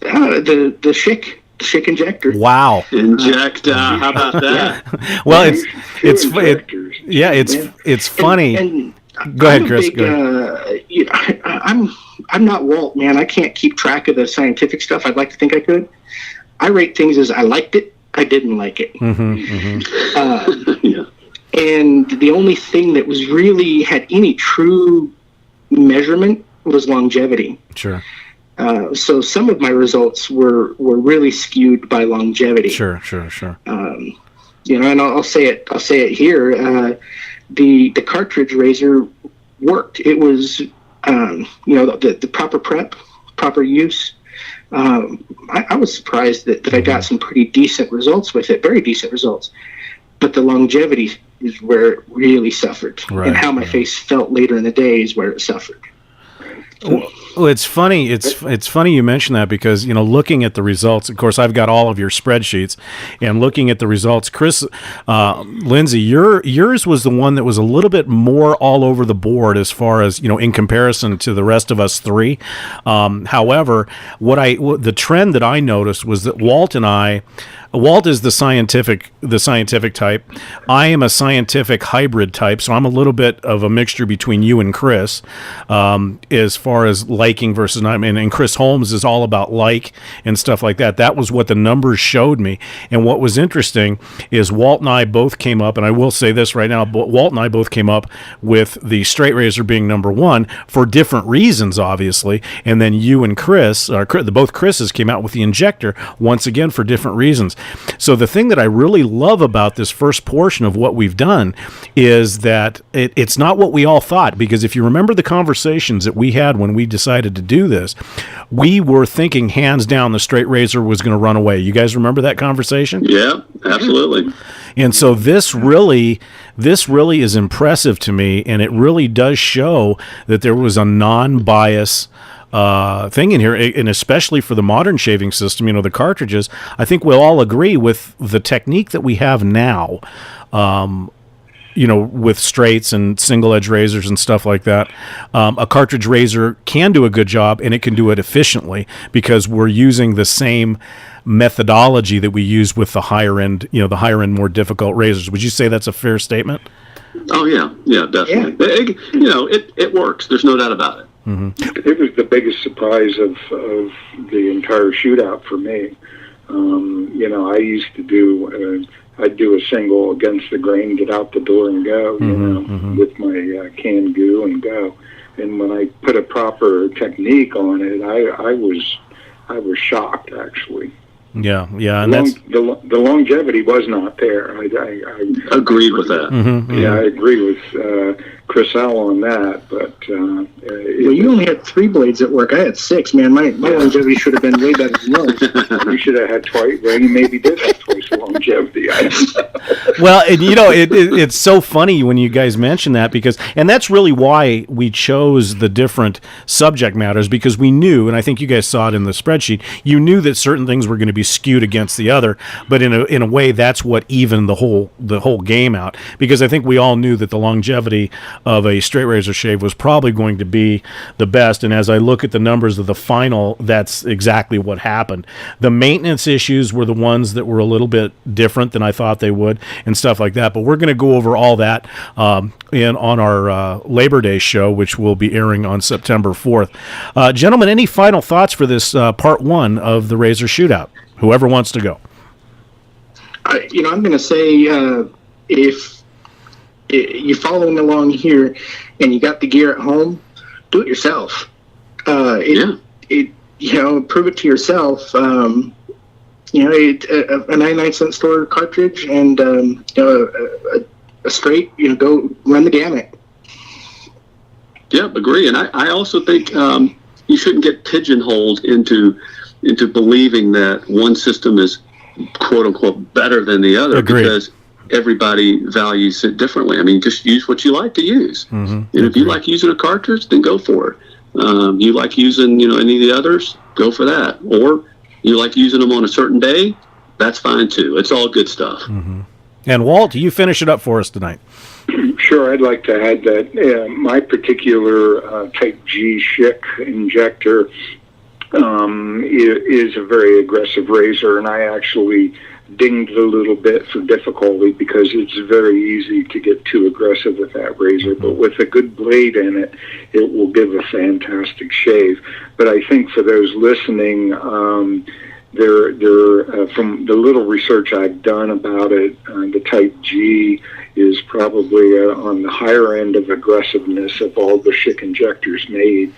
The Schick injector. Wow. Injector. How about that? Well, it's funny. And go ahead, Chris. Go ahead. You know, I'm not Walt, man. I can't keep track of the scientific stuff. I'd like to think I could. I rate things as I liked it, I didn't like it. Yeah. And the only thing that was really had any true measurement was longevity. Sure. So some of my results were really skewed by longevity. Sure. You know, and I'll say it here. The cartridge razor worked. It was, you know, the proper prep, proper use. I was surprised that I got some pretty decent results with it, very decent results. But the longevity is where it really suffered, and how my face felt later in the day is where it suffered. Well, it's funny. It's funny you mention that because, you know, looking at the results, of course, I've got all of your spreadsheets, and looking at the results, Chris, Lindsay, yours was the one that was a little bit more all over the board as far as, you know, in comparison to the rest of us three. However, the trend that I noticed was that Walt is the scientific type. I am a scientific hybrid type, so I'm a little bit of a mixture between you and Chris, as far as liking versus not. And Chris Holmes is all about like and stuff like that. That was what the numbers showed me. And what was interesting is Walt and I both came up, and I will say this right now, Walt and I both came up with the straight razor being number one for different reasons, obviously. And then you and Chris, both Chris's came out with the injector, once again for different reasons. So the thing that I really love about this first portion of what we've done is that it's not what we all thought, because if you remember the conversations that we had when we decided to do this, we were thinking hands down the straight razor was going to run away. You guys remember that conversation? Yeah, absolutely. And so this really is impressive to me, and it really does show that there was a non-bias thing in here, and especially for the modern shaving system, you know, the cartridges. I think we'll all agree with the technique that we have now, you know, with straights and single edge razors and stuff like that. A cartridge razor can do a good job, and it can do it efficiently because we're using the same methodology that we use with the higher end, more difficult razors. Would you say that's a fair statement? Oh yeah, definitely. Yeah. It works. There's no doubt about it. Mm-hmm. It was the biggest surprise of the entire shootout for me. You know, I used to do I'd do a single against the grain, get out the door and go, you know, with my can goo and go. And when I put a proper technique on it, I was shocked, actually. Yeah, and the longevity was not there. I agreed with that. Yeah, I agree with Chris L on that. But well, you only had 3 blades at work. I had 6. Man, my longevity should have been way better than yours. You should have had twice. Well, you maybe did have twice the longevity. Well, and it's so funny when you guys mention that, and that's really why we chose the different subject matters, because we knew, and I think you guys saw it in the spreadsheet, you knew that certain things were going to be skewed against the other, but in a way that's what evened the whole game out, because I think we all knew that the longevity of a straight razor shave was probably going to be the best. And as I look at the numbers of the final, that's exactly what happened. The maintenance issues were the ones that were a little bit different than I thought they would and stuff like that, but we're going to go over all that on our Labor Day show, which will be airing on September 4th. Gentlemen, any final thoughts for this part 1 of the Razor Shootout? Whoever wants to go. I'm going to say, if you're following along here and you got the gear at home, do it yourself. Prove it to yourself. A 99-cent store cartridge and a straight. Go run the gamut. Yep, agree. And I also think you shouldn't get pigeonholed into believing that one system is quote unquote better than the other. Agreed. Because everybody values it differently. I mean, just use what you like to use. And if you like using a cartridge, then go for it. You like using any of the others, go for that. Or you like using them on a certain day, that's fine too. It's all good stuff. And Walt, you finish it up for us tonight. Sure, I'd like to add that my particular Type G Schick injector is a very aggressive razor, and I actually dinged a little bit for difficulty because it's very easy to get too aggressive with that razor. But with a good blade in it, it will give a fantastic shave. But I think for those listening, from the little research I've done about it, the Type G is probably on the higher end of aggressiveness of all the Schick injectors made.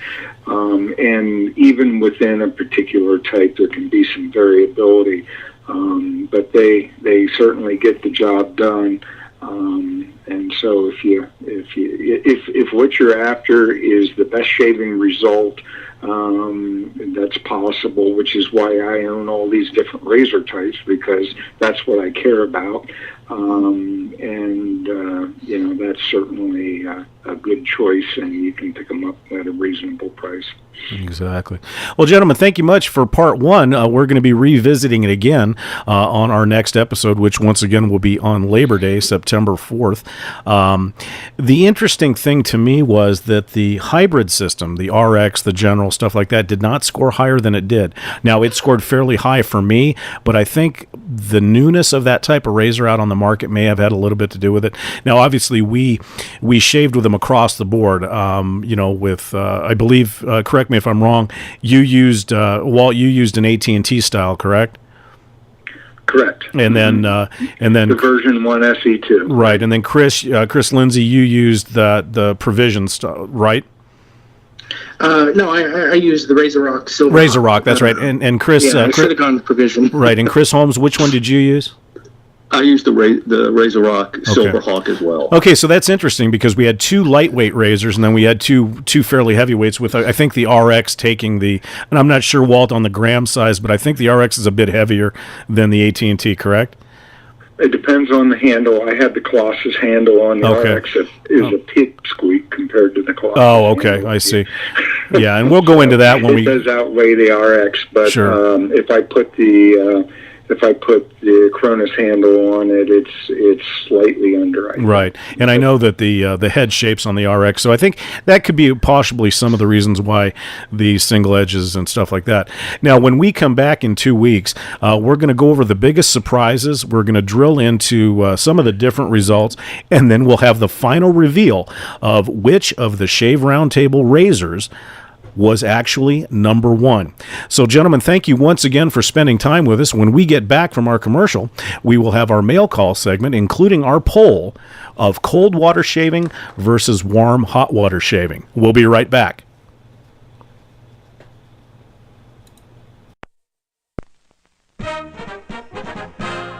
And even within a particular type, there can be some variability. But they certainly get the job done. And so if what you're after is the best shaving result, that's possible, which is why I own all these different razor types, because that's what I care about. That's certainly a good choice, and you can pick them up at a reasonable price. Exactly. Well, gentlemen, thank you much for part 1. We're going to be revisiting it again on our next episode, which once again will be on Labor Day, September 4th. The interesting thing to me was that the hybrid system, the RX, the General, stuff like that, did not score higher than it did. Now, it scored fairly high for me, but I think the newness of that type of razor out on the market may have had a little bit to do with it. Now, obviously, we shaved with them across the board, with, I believe, correct me if I'm wrong, you used, Walt, you used an AT&T style, correct? Correct. And then the version 1 SE2. Right. And then Chris Lindsay, you used the Provision style, right? No, I used the Razor Rock Silver. Razor Rock, that's right. And Chris, I should have gone Provision. Right. And Chris Holmes, which one did you use? I used the Razor Rock Silver Hawk as well. Okay, so that's interesting because we had 2 lightweight razors, and then we had two fairly heavyweights with, I think, the RX taking the, and I'm not sure, Walt, on the gram size, but I think the RX is a bit heavier than the AT&T, correct? It depends on the handle. I had the Colossus handle on the RX. It is a pipsqueak compared to the Colossus. Oh, okay, handle. I see. Yeah, and we'll go into that when it does outweigh the RX, but sure. If I put the Cronus handle on it, it's slightly under. Right, and I know that the head shapes on the RX, so I think that could be possibly some of the reasons why the single edges and stuff like that. Now, when we come back in 2 weeks, we're going to go over the biggest surprises. We're going to drill into some of the different results, and then we'll have the final reveal of which of the Shave Roundtable razors was actually number 1. So, gentlemen, thank you once again for spending time with us. When we get back from our commercial, we will have our mail call segment, including our poll of cold water shaving versus warm hot water shaving. We'll be right back.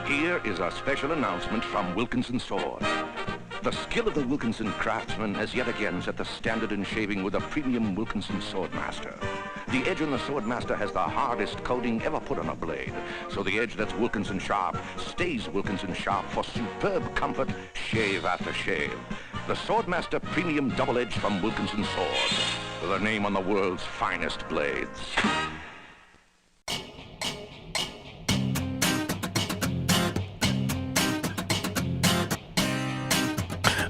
Here is a special announcement from Wilkinson Sword. The skill of the Wilkinson craftsman has yet again set the standard in shaving with a premium Wilkinson Swordmaster. The edge on the Swordmaster has the hardest coating ever put on a blade, so the edge that's Wilkinson sharp stays Wilkinson sharp for superb comfort, shave after shave. The Swordmaster Premium Double Edge from Wilkinson Sword, with a name on the world's finest blades.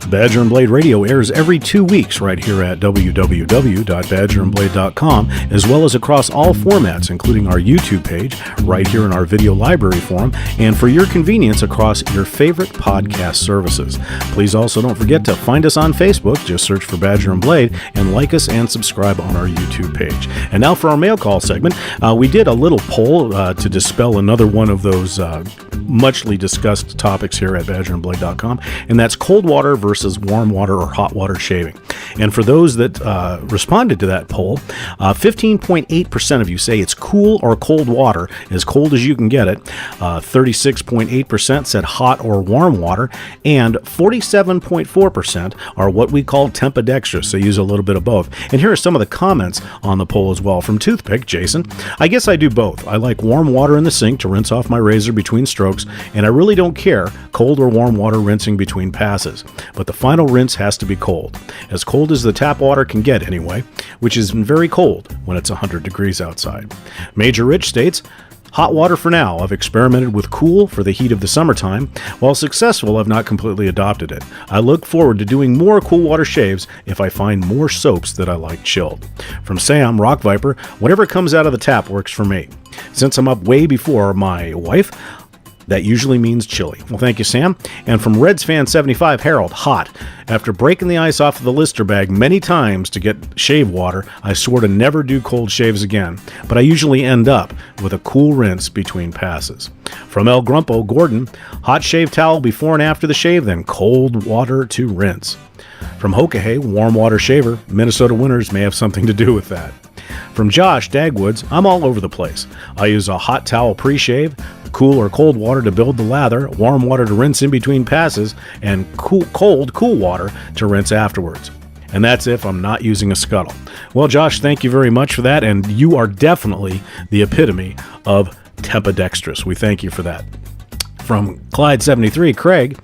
Badger and Blade Radio airs every 2 weeks right here at www.badgerandblade.com, as well as across all formats, including our YouTube page, right here in our video library forum, and for your convenience across your favorite podcast services. Please also don't forget to find us on Facebook. Just search for Badger and Blade and like us and subscribe on our YouTube page. And now for our mail call segment. We did a little poll to dispel another one of those muchly discussed topics here at badgerandblade.com, and that's cold water versus warm water or hot water shaving. And for those that responded to that poll, 15.8% of you say it's cool or cold water, as cold as you can get it. 36.8% said hot or warm water, and 47.4% are what we call tempidextrous. They use a little bit of both. And here are some of the comments on the poll as well. From Toothpick, Jason, I guess I do both. I like warm water in the sink to rinse off my razor between strokes, and I really don't care cold or warm water rinsing between passes. But the final rinse has to be cold. As cold as the tap water can get anyway, which is very cold when it's 100 degrees outside. Major Rich states, hot water for now. I've experimented with cool for the heat of the summertime. While successful, I've not completely adopted it. I look forward to doing more cool water shaves if I find more soaps that I like chilled. From Sam, Rock Viper, whatever comes out of the tap works for me. Since I'm up way before my wife, that usually means chilly. Well, thank you, Sam. And from Reds Fan 75, Harold, hot. After breaking the ice off of the Lister bag many times to get shave water, I swore to never do cold shaves again, but I usually end up with a cool rinse between passes. From El Grumpo, Gordon, hot shave towel before and after the shave, then cold water to rinse. From Hokahay, warm water shaver, Minnesota winters may have something to do with that. From Josh Dagwoods, I'm all over the place. I use a hot towel pre-shave, cool or cold water to build the lather, warm water to rinse in between passes, and cool water to rinse afterwards. And that's if I'm not using a scuttle. Well, Josh, thank you very much for that, and you are definitely the epitome of tempidextrous. We thank you for that. From Clyde73, Craig,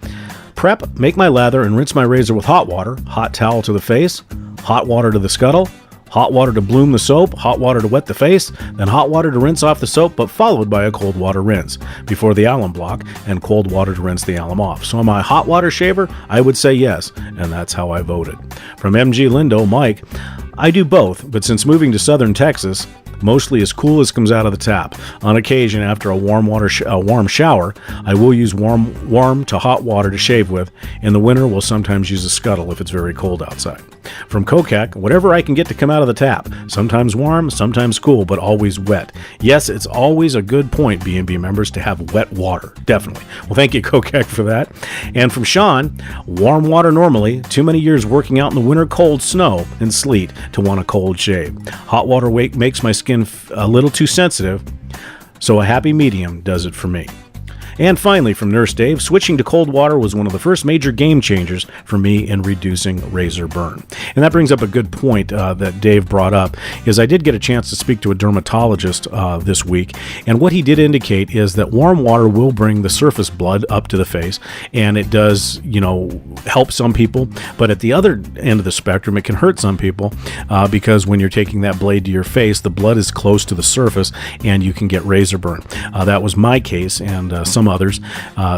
prep, make my lather and rinse my razor with hot water, hot towel to the face, hot water to the scuttle, hot water to bloom the soap, hot water to wet the face, then hot water to rinse off the soap, but followed by a cold water rinse before the alum block, and cold water to rinse the alum off. So am I a hot water shaver? I would say yes, and that's how I voted. From MG Lindo, Mike, I do both, but since moving to southern Texas, mostly as cool as comes out of the tap. On occasion, after a warm shower, I will use warm to hot water to shave with. In the winter, we'll sometimes use a scuttle if it's very cold outside. From Kokak, whatever I can get to come out of the tap. Sometimes warm, sometimes cool, but always wet. Yes, it's always a good point, B&B members, to have wet water. Definitely. Well, thank you, Kokak, for that. And from Sean, warm water normally. Too many years working out in the winter cold snow and sleet to want a cold shave. Hot water makes my skin a little too sensitive, so a happy medium does it for me. And finally, from Nurse Dave, switching to cold water was one of the first major game changers for me in reducing razor burn. And that brings up a good point that Dave brought up, is I did get a chance to speak to a dermatologist this week, and what he did indicate is that warm water will bring the surface blood up to the face, and it does, help some people, but at the other end of the spectrum, it can hurt some people because when you're taking that blade to your face, the blood is close to the surface, and you can get razor burn. That was my case, and some others.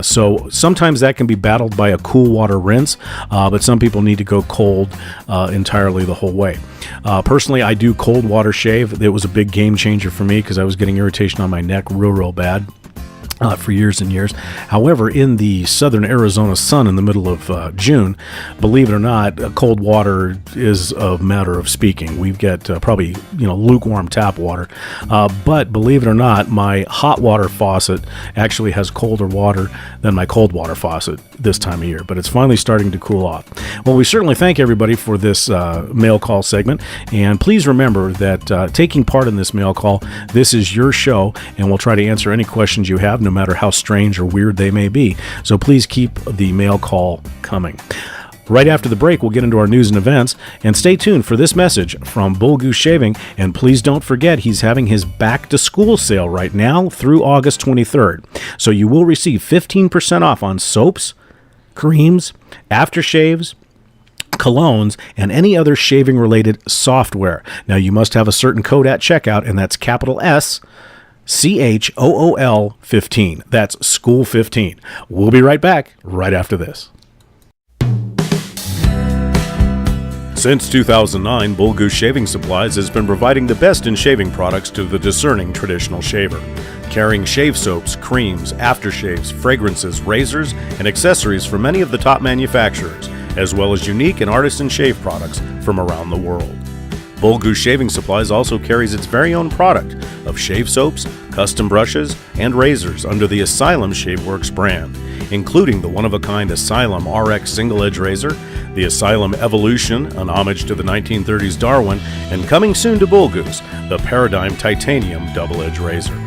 So sometimes that can be battled by a cool water rinse, but some people need to go cold entirely the whole way. Personally, I do cold water shave. It was a big game changer for me because I was getting irritation on my neck real bad. for years and years. However, in the southern Arizona sun in the middle of June, believe it or not, cold water is a matter of speaking. We've got probably lukewarm tap water, but believe it or not, my hot water faucet actually has colder water than my cold water faucet this time of year. But it's finally starting to cool off. Well, we certainly thank everybody for this mail call segment, and please remember that taking part in this mail call, this is your show, and we'll try to answer any questions you have, no matter how strange or weird they may be. So please keep the mail call coming. Right after the break, we'll get into our news and events, and stay tuned for this message from Bull Goose Shaving. And please don't forget, he's having his back to school sale right now through August 23rd. So you will receive 15% off on soaps, creams, aftershaves, colognes, and any other shaving related software. Now you must have a certain code at checkout, and that's capital S CHOOL 15. That's School 15. We'll be right back right after this. Since 2009, Bull Goose Shaving Supplies has been providing the best in shaving products to the discerning traditional shaver. Carrying shave soaps, creams, aftershaves, fragrances, razors, and accessories from many of the top manufacturers, as well as unique and artisan shave products from around the world. Bull Goose Shaving Supplies also carries its very own product of shave soaps, custom brushes, and razors under the Asylum Shaveworks brand, including the one-of-a-kind Asylum RX single-edge razor, the Asylum Evolution, an homage to the 1930s Darwin, and coming soon to Bull Goose, the Paradigm Titanium double-edge razor.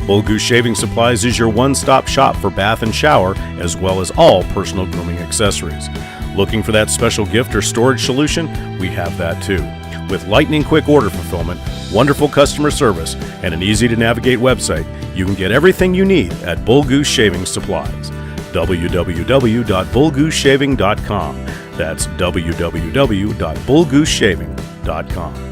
Bull Goose Shaving Supplies is your one-stop shop for bath and shower, as well as all personal grooming accessories. Looking for that special gift or storage solution? We have that too. With lightning-quick order fulfillment, wonderful customer service, and an easy-to-navigate website, you can get everything you need at Bull Goose Shaving Supplies. www.bullgooseshaving.com. That's www.bullgooseshaving.com.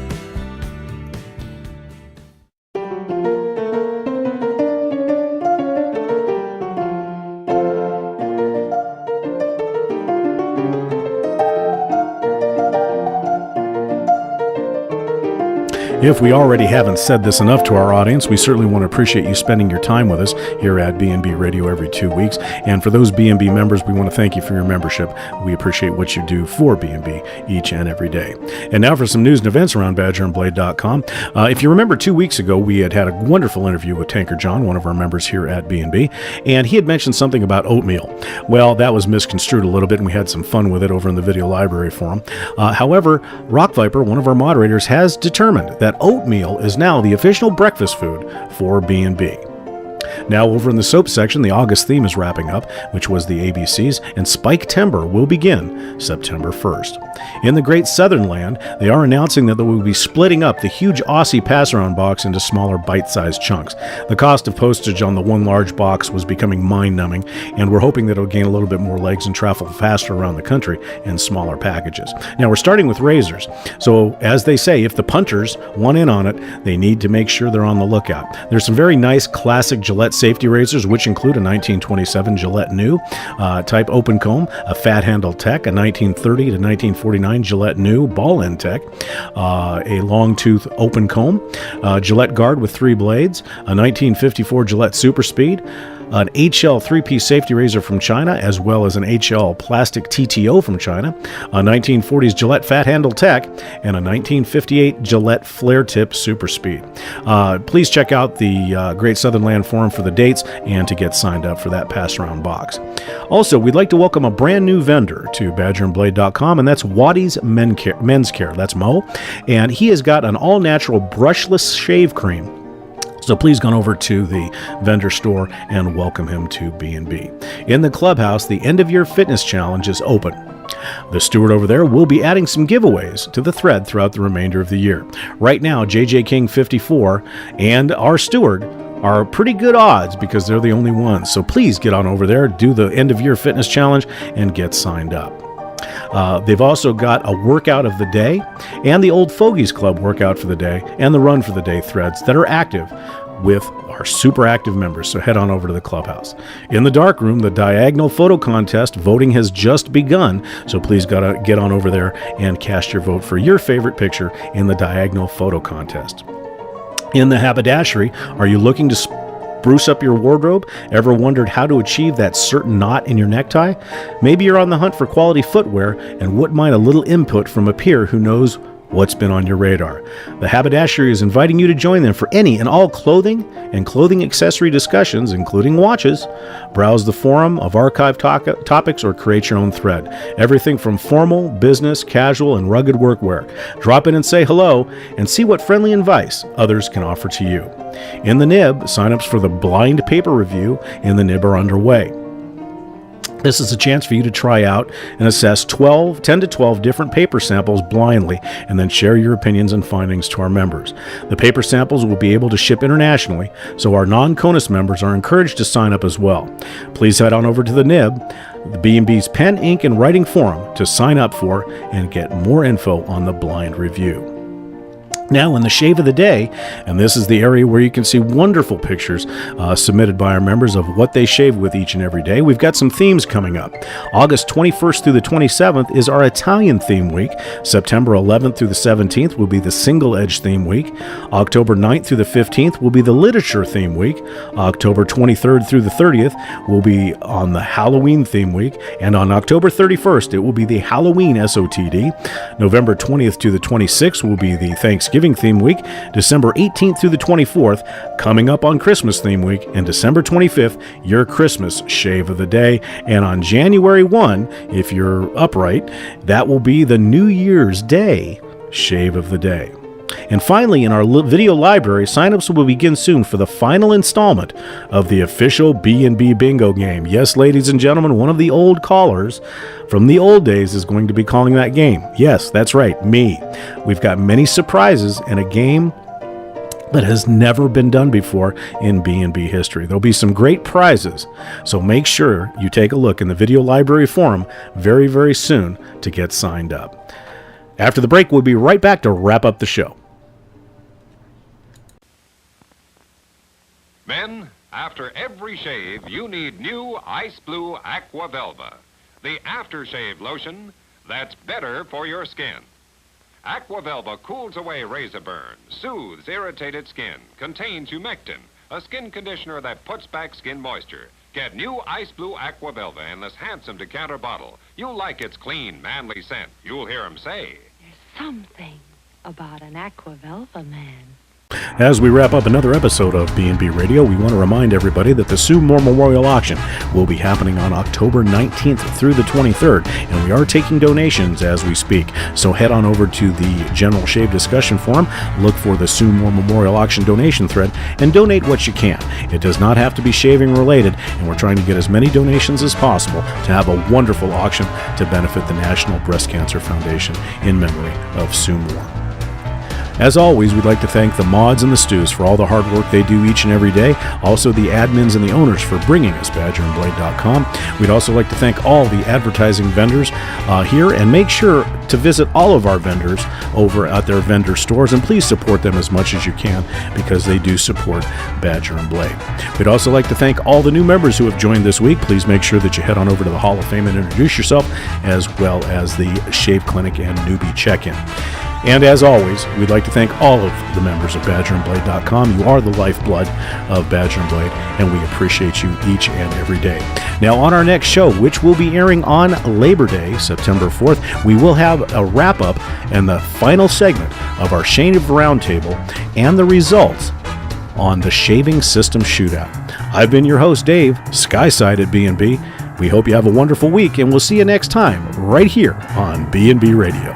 If we already haven't said this enough to our audience, we certainly want to appreciate you spending your time with us here at B&B Radio every 2 weeks. And for those B&B members, we want to thank you for your membership. We appreciate what you do for B&B each and every day. And now for some news and events around BadgerandBlade.com. If you remember 2 weeks ago, we had a wonderful interview with Tanker John, one of our members here at B&B, and he had mentioned something about oatmeal. Well, that was misconstrued a little bit, and we had some fun with it over in the video library forum. However, Rock Viper, one of our moderators, has determined that oatmeal is now the official breakfast food for B&B. Now over in the soap section, the August theme is wrapping up, which was the ABCs, and Spike Timber will begin September 1st. In the Great Southern Land, they are announcing that they will be splitting up the huge Aussie pass-around box into smaller bite-sized chunks. The cost of postage on the one large box was becoming mind-numbing, and we're hoping that it'll gain a little bit more legs and travel faster around the country in smaller packages. Now we're starting with razors, so as they say, if the punters want in on it, they need to make sure they're on the lookout. There's some very nice classic Gillette safety razors, which include a 1927 Gillette New type open comb, a fat handle tech, a 1930 to 1949 Gillette New ball end tech, a long tooth open comb, Gillette Guard with 3 blades, a 1954 Gillette Super Speed, an HL 3-piece safety razor from China, as well as an HL plastic TTO from China, a 1940s Gillette Fat Handle Tech, and a 1958 Gillette Flare Tip Super Speed. Please check out the Great Southern Land Forum for the dates and to get signed up for that pass-around box. Also, we'd like to welcome a brand new vendor to BadgerandBlade.com, and that's Waddy's Men's Care. That's Mohr, and he has got an all-natural brushless shave cream. So please go over to the vendor store and welcome him to B&B. In the clubhouse, the End of Year Fitness Challenge is open. The steward over there will be adding some giveaways to the thread throughout the remainder of the year. Right now, JJ King 54 and our steward are pretty good odds because they're the only ones. So please get on over there, do the End of Year Fitness Challenge, and get signed up. They've also got a workout of the day and the Old Fogies Club workout for the day and the run for the day threads that are active with our super active members, so head on over to the clubhouse. In the dark room, the diagonal photo contest voting has just begun, so please gotta get on over there and cast your vote for your favorite picture in the diagonal photo contest. In the haberdashery, are you looking to spruce up your wardrobe? Ever wondered how to achieve that certain knot in your necktie? Maybe you're on the hunt for quality footwear and wouldn't mind a little input from a peer who knows what's been on your radar. The Haberdashery is inviting you to join them for any and all clothing and clothing accessory discussions, including watches. Browse the forum of archived topics or create your own thread. Everything from formal, business, casual, and rugged workwear. Drop in and say hello and see what friendly advice others can offer to you. In the Nib, signups for the blind paper review in the Nib are underway. This is a chance for you to try out and assess 10 to 12 different paper samples blindly and then share your opinions and findings to our members. The paper samples will be able to ship internationally, so our non-CONUS members are encouraged to sign up as well. Please head on over to the Nib, the B&B's Pen, Ink, and Writing Forum to sign up for and get more info on the blind review. Now, in the Shave of the Day, and this is the area where you can see wonderful pictures submitted by our members of what they shave with each and every day. We've got some themes coming up. August 21st through the 27th is our Italian theme week. September 11th through the 17th will be the Single Edge theme week. October 9th through the 15th will be the Literature theme week. October 23rd through the 30th will be on the Halloween theme week. And on October 31st, it will be the Halloween SOTD. November 20th to the 26th will be the Thanksgiving theme week. December 18th through the 24th, coming up on Christmas theme week, and December 25th, your Christmas Shave of the Day. And on January 1, if you're upright, that will be the New Year's Day Shave of the Day. And finally, in our video library, signups will begin soon for the final installment of the official B&B Bingo game. Yes, ladies and gentlemen, one of the old callers from the old days is going to be calling that game. Yes, that's right, me. We've got many surprises and a game that has never been done before in B&B history. There'll be some great prizes, so make sure you take a look in the video library forum very, very soon to get signed up. After the break, we'll be right back to wrap up the show. Men, after every shave, you need new Ice Blue Aqua Velva, the aftershave lotion that's better for your skin. Aqua Velva cools away razor burn, soothes irritated skin, contains humectant, a skin conditioner that puts back skin moisture. Get new Ice Blue Aqua Velva in this handsome decanter bottle. You'll like its clean, manly scent. You'll hear him say, "There's something about an Aqua Velva man." As we wrap up another episode of B&B Radio, we want to remind everybody that the Sue Mohr Memorial Auction will be happening on October 19th through the 23rd, and we are taking donations as we speak. So head on over to the General Shave Discussion Forum, look for the Sue Mohr Memorial Auction donation thread, and donate what you can. It does not have to be shaving related, and we're trying to get as many donations as possible to have a wonderful auction to benefit the National Breast Cancer Foundation in memory of Sue Mohr. As always, we'd like to thank the mods and the stews for all the hard work they do each and every day. Also, the admins and the owners for bringing us BadgerandBlade.com. We'd also like to thank all the advertising vendors here, and make sure to visit all of our vendors over at their vendor stores, and please support them as much as you can because they do support Badger and Blade. We'd also like to thank all the new members who have joined this week. Please make sure that you head on over to the Hall of Fame and introduce yourself, as well as the Shave Clinic and Newbie Check-In. And as always, we'd like to thank all of the members of BadgerandBlade.com. You are the lifeblood of Badger and Blade, and we appreciate you each and every day. Now, on our next show, which will be airing on Labor Day, September 4th, we will have a wrap-up and the final segment of our Shave Roundtable and the results on the Shaving System Shootout. I've been your host, Dave, Skyside at B&B. We hope you have a wonderful week, and we'll see you next time right here on B&B Radio.